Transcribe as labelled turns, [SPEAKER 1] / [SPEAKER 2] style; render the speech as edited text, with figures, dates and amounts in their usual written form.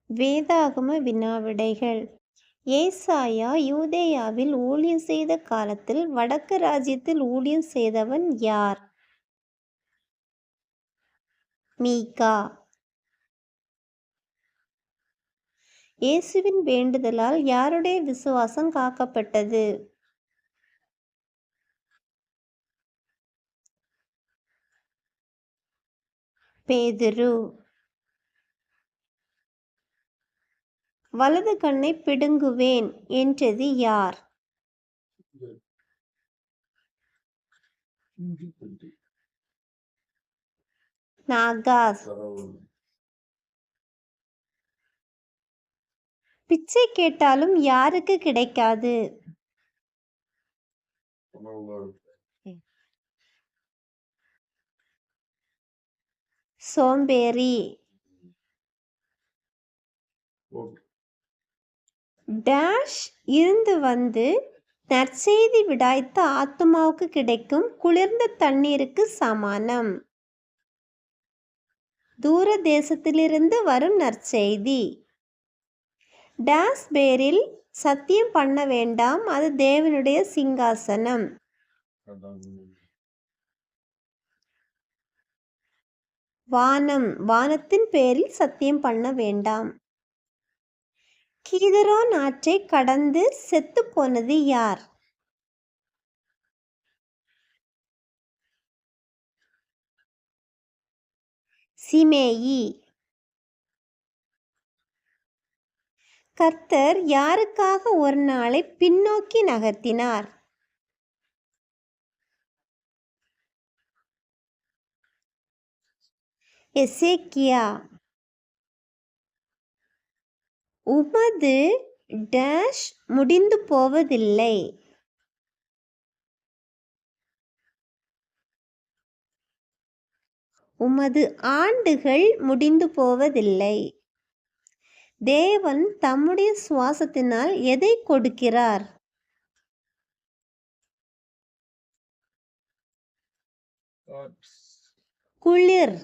[SPEAKER 1] வேதாகம வினாவிடைகள். ஏசாயா யூதேயாவில் ஊழியம் செய்த காலத்தில் வடக்கு ராஜ்யத்தில் ஊழியம் செய்தவன் யார்? மீகா. இயேசுவின் வேண்டுதலால் யாருடைய விசுவாசம் காக்கப்பட்டது? பேதுரு. வலது கண்ணை பிடுங்குவேன் என்றது யார்? நாகாஸ். பிச்சை கேட்டாலும் யாருக்கு கிடைக்காது? சோம்பேறி. டேஷ் இருந்து வந்து நற்செய்தி விடாய்த்த ஆத்மாவுக்கு கிடைக்கும் குளிர்ந்த தண்ணீருக்கு சமானம். தூர தேசத்திலிருந்து வரும் நற்செய்தி. டேஷ் பேரில் சத்தியம் பண்ண வேண்டாம், அது தேவனுடைய சிங்காசனம். வானம், வானத்தின் பேரில் சத்தியம் பண்ண வேண்டாம். கீதரோன் ஆற்றை கடந்து செத்து போனது யார்? சிமேயி. கர்த்தர் யாருக்காக ஒரு நாளை பின்னோக்கி நகர்த்தினார்? எசேக்கியா. உமது டேஷ் முடிந்து போவதில்லை. உமது ஆண்டுகள் முடிந்து போவதில்லை. தேவன் தம்முடைய சுவாசத்தினால் எதை கொடுக்கிறார்? குளிர்.